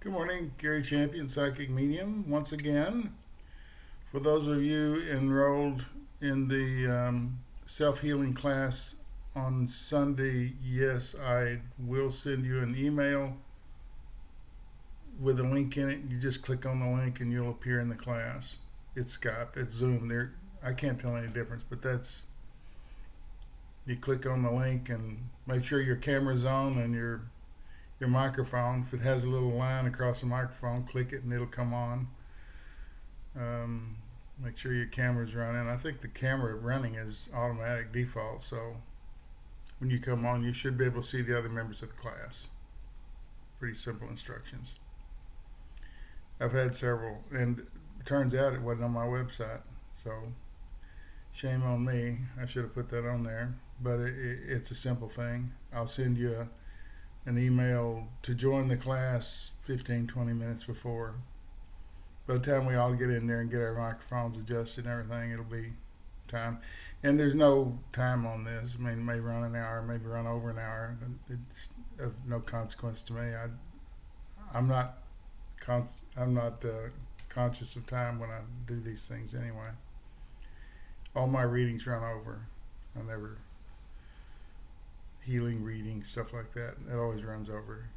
Good morning, Gary Champion, Psychic Medium, once again. For those of you enrolled in the self-healing class on Sunday, yes, I will send you an email with a link in it. You just click on the link and you'll appear in the class. It's Skype, it's Zoom. I can't tell any difference, but you click on the link and make sure your camera's on and your microphone. If it has a little line across the microphone, click it and it'll come on. Make sure your camera's running. I think the camera running is automatic default, so when you come on, you should be able to see the other members of the class. Pretty simple instructions. I've had several, and it turns out it wasn't on my website, so shame on me. I should have put that on there, but it's a simple thing. I'll send you an email to join the class 15-20 minutes before. By the time we all get in there and get our microphones adjusted and everything, it'll be time. And there's no time on this. I mean, it may run an hour, maybe run over an hour. It's of no consequence to me. I'm not conscious of time when I do these things anyway. All my readings run over. I never healing reading, stuff like that. It always runs over.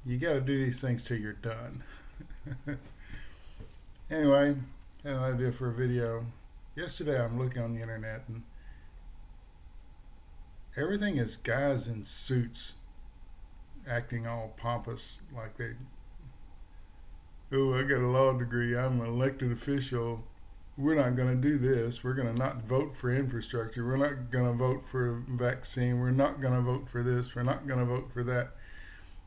You got to do these things till you're done. Anyway, had an idea for a video. Yesterday I'm looking on the internet and everything is guys in suits acting all pompous like I got a law degree, I'm an elected official. We're not going to do this. We're going to not vote for infrastructure. We're not going to vote for a vaccine. We're not going to vote for this. We're not going to vote for that.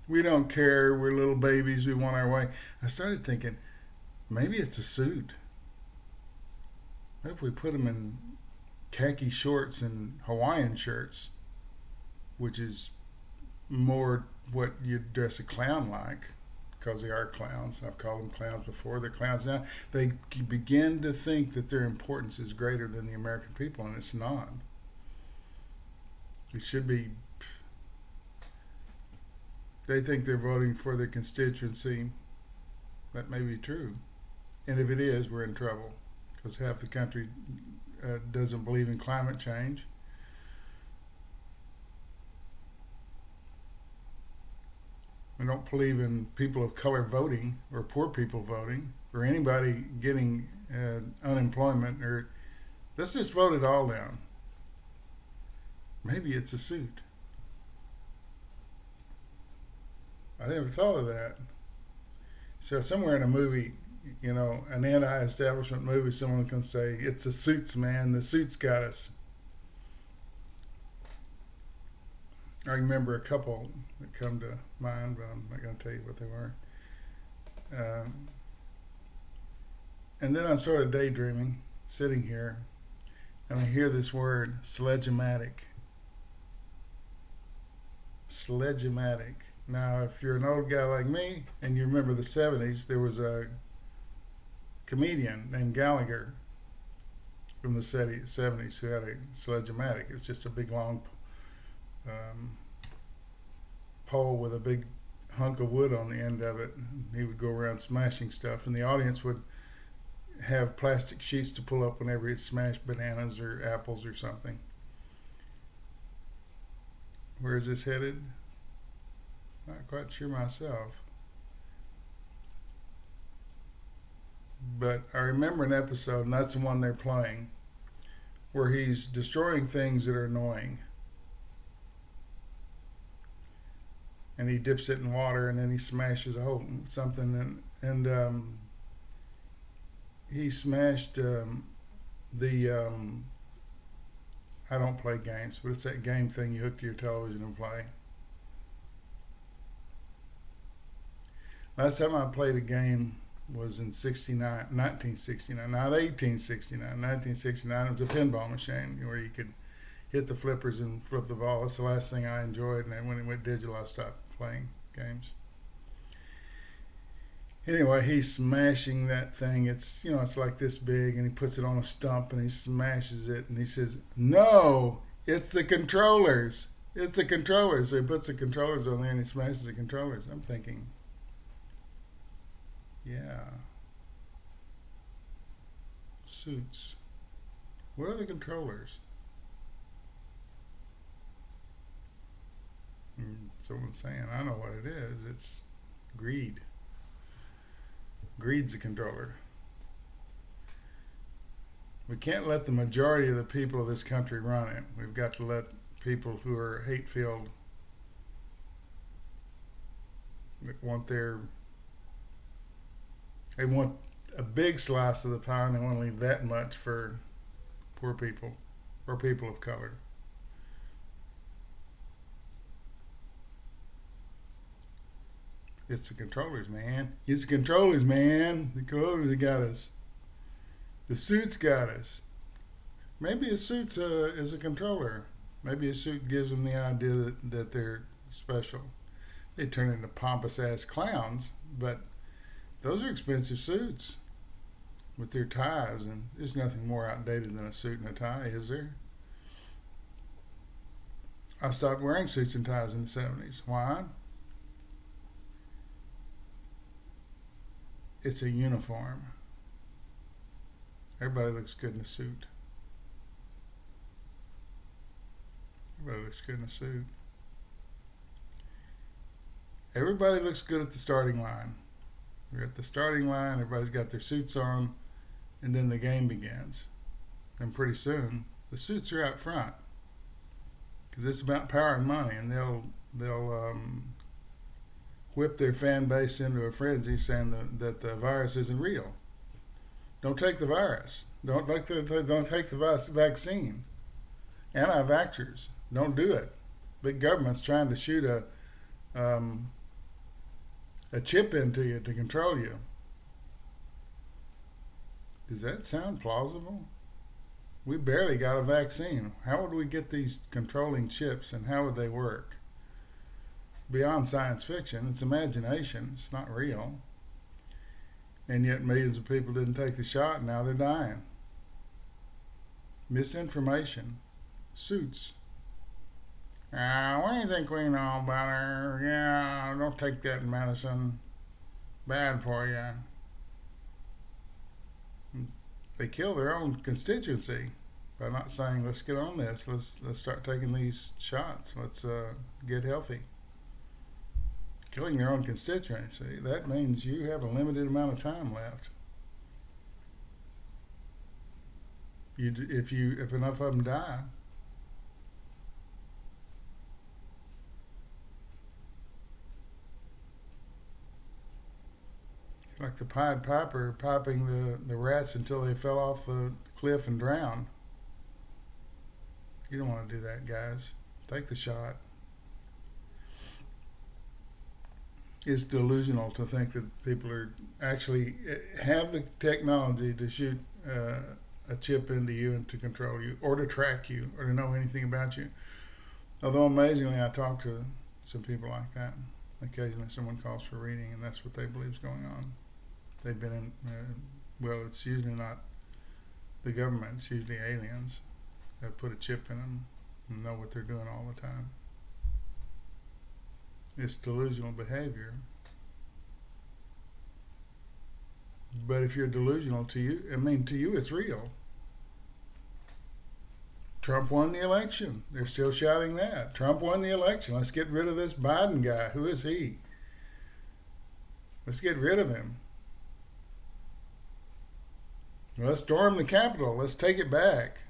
We don't care. We're little babies. We want our way. I started thinking, maybe it's a suit. Maybe if we put them in khaki shorts and Hawaiian shirts, which is more what you'd dress a clown like, because they are clowns. I've called them clowns before. They're clowns now. They begin to think that their importance is greater than the American people, and it's not. It should be. They think they're voting for their constituency. That may be true. And if it is, we're in trouble, because half the country doesn't believe in climate change. We don't believe in people of color voting, or poor people voting, or anybody getting unemployment. Or let's just vote it all down. Maybe it's a suit. I never thought of that. So somewhere in a movie, an anti-establishment movie, someone can say, "It's the suits, man. The suits got us." I remember a couple that come to mind, but I'm not going to tell you what they were. And then I'm sort of daydreaming, sitting here, and I hear this word, sledge-o-matic. Sledge-o-matic. Now, if you're an old guy like me, and you remember the 70s, there was a comedian named Gallagher from the 70s who had a sledge-o-matic. It was just a big, long pole with a big hunk of wood on the end of it. He would go around smashing stuff, and the audience would have plastic sheets to pull up whenever he smashed bananas or apples or something. Where is this headed? Not quite sure myself. But I remember an episode, and that's the one they're playing, where he's destroying things that are annoying. And he dips it in water, and then he smashes something, and he smashed I don't play games, but it's that game thing you hook to your television and play. Last time I played a game was in 1969, not 1869, 1969. It was a pinball machine where you could hit the flippers and flip the ball. That's the last thing I enjoyed, and then when it went digital, I stopped playing games. Anyway, he's smashing that thing. It's like this big, and he puts it on a stump and he smashes it, and he says, "No, it's the controllers. It's the controllers." So he puts the controllers on there and he smashes the controllers. I'm thinking, Yeah. Suits. What are the controllers? Someone's saying, I know what it is. It's greed. Greed's a controller. We can't let the majority of the people of this country run it. We've got to let people who are hate-filled want they want a big slice of the pie, and they want to leave that much for poor people or people of color. It's the controllers, man. It's the controllers, man. The controllers that got us. The suits got us. Maybe a suit is a controller. Maybe a suit gives them the idea that they're special. They turn into pompous ass clowns, but those are expensive suits with their ties, and there's nothing more outdated than a suit and a tie, is there? I stopped wearing suits and ties in the 70s. Why? It's a uniform. Everybody looks good in a suit. Everybody looks good in a suit. Everybody looks good at the starting line. You're at the starting line, everybody's got their suits on, and then the game begins. And pretty soon, the suits are out front. Because it's about power and money, and they'll whip their fan base into a frenzy saying that the virus isn't real. Don't take the virus. Don't take the vaccine. Anti-vaxxers, don't do it. Big government's trying to shoot a chip into you to control you. Does that sound plausible? We barely got a vaccine. How would we get these controlling chips, and how would they work? Beyond science fiction, it's imagination. It's not real. And yet millions of people didn't take the shot, and now they're dying. Misinformation. Suits. What do you think we know about her? Yeah, don't take that medicine. Bad for you. They kill their own constituency by not saying, let's get on this. Let's start taking these shots. Let's get healthy. Killing their own constituency, that means you have a limited amount of time left. If enough of them die, like the Pied Piper piping the rats until they fell off the cliff and drowned. You don't want to do that, guys. Take the shot. It's delusional to think that people are actually have the technology to shoot a chip into you and to control you, or to track you, or to know anything about you. Although amazingly, I talk to some people like that. Occasionally someone calls for reading, and that's what they believe is going on. They've been in, well, it's usually not the government, it's usually aliens that put a chip in them and know what they're doing all the time. It's delusional behavior. But if you're delusional, to you it's real. Trump won the election. They're still shouting that. Trump won the election. Let's get rid of this Biden guy. Who is he? Let's get rid of him. Let's storm the Capitol. Let's take it back.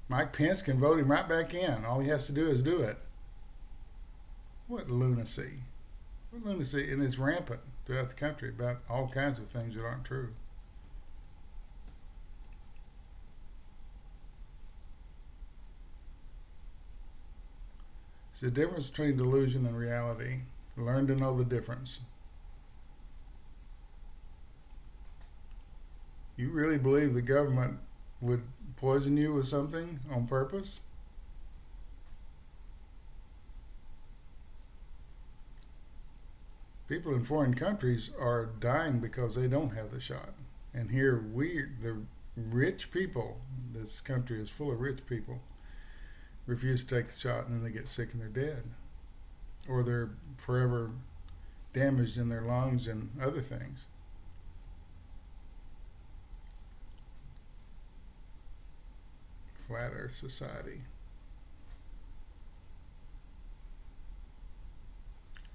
Mike Pence can vote him right back in. All he has to do is do it. What lunacy. What lunacy. And it's rampant throughout the country about all kinds of things that aren't true. It's the difference between delusion and reality. Learn to know the difference. You really believe the government would poison you with something on purpose? People in foreign countries are dying because they don't have the shot. And here the rich people, this country is full of rich people, refuse to take the shot, and then they get sick and they're dead. Or they're forever damaged in their lungs and other things. Flat Earth Society.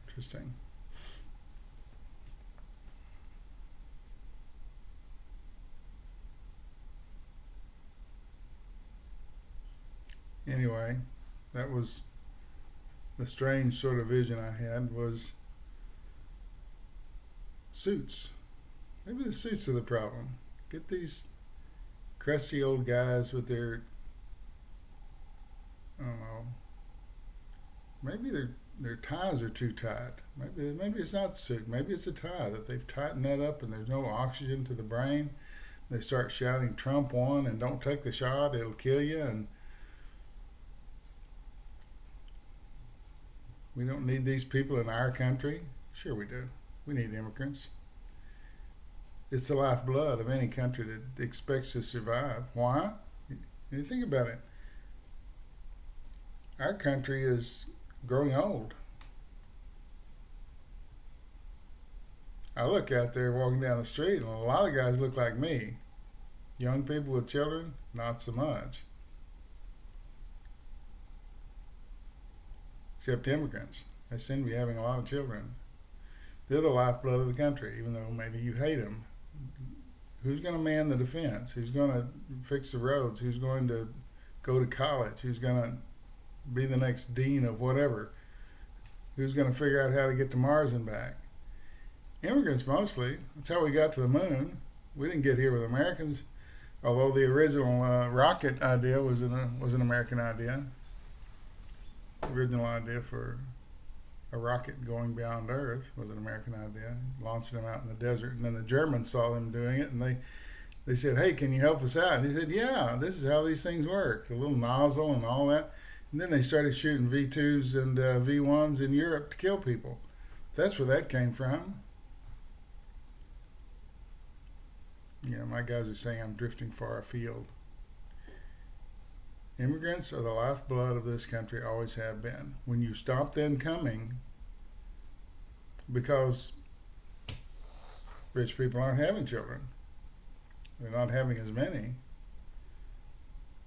Interesting. Anyway, that was the strange sort of vision I had, was suits. Maybe the suits are the problem. Get these crusty old guys with their, I don't know, maybe their ties are too tight. Maybe it's not the suit. Maybe it's a tie that they've tightened that up and there's no oxygen to the brain. They start shouting Trump won and don't take the shot, it'll kill you, and we don't need these people in our country. Sure we do. We need immigrants. It's the lifeblood of any country that expects to survive. Why? You think about it. Our country is growing old. I look out there walking down the street, and a lot of guys look like me. Young people with children, not so much. Except immigrants. They seem to be having a lot of children. They're the lifeblood of the country, even though maybe you hate them. Who's going to man the defense? Who's going to fix the roads? Who's going to go to college? Who's going to be the next dean of whatever? Who's going to figure out how to get to Mars and back? Immigrants mostly. That's how we got to the moon. We didn't get here with Americans, although the original rocket idea was an American idea. The original idea for a rocket going beyond Earth was an American idea, launching them out in the desert. And then the Germans saw them doing it, and they said, hey, can you help us out? And he said, yeah, this is how these things work, the little nozzle and all that. And then they started shooting V2s and V1s in Europe to kill people. That's where that came from. You know, my guys are saying I'm drifting far afield. Immigrants are the lifeblood of this country, always have been. When you stop them coming, because rich people aren't having children, they're not having as many,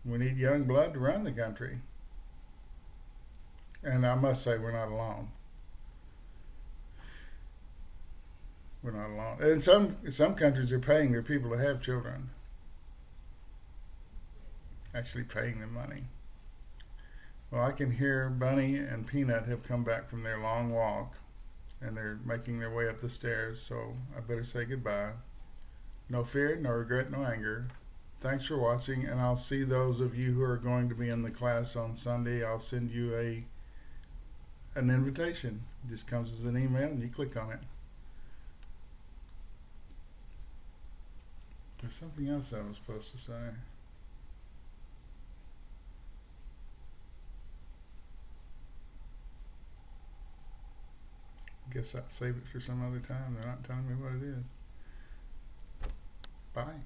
we need young blood to run the country. And I must say, we're not alone. We're not alone. And some countries are paying their people to have children. Actually paying them money. Well, I can hear Bunny and Peanut have come back from their long walk, and they're making their way up the stairs, so I better say goodbye. No fear, no regret, no anger. Thanks for watching, and I'll see those of you who are going to be in the class on Sunday. I'll send you an invitation. It just comes as an email, and you click on it. There's something else I was supposed to say. I guess I'll save it for some other time. They're not telling me what it is. Bye.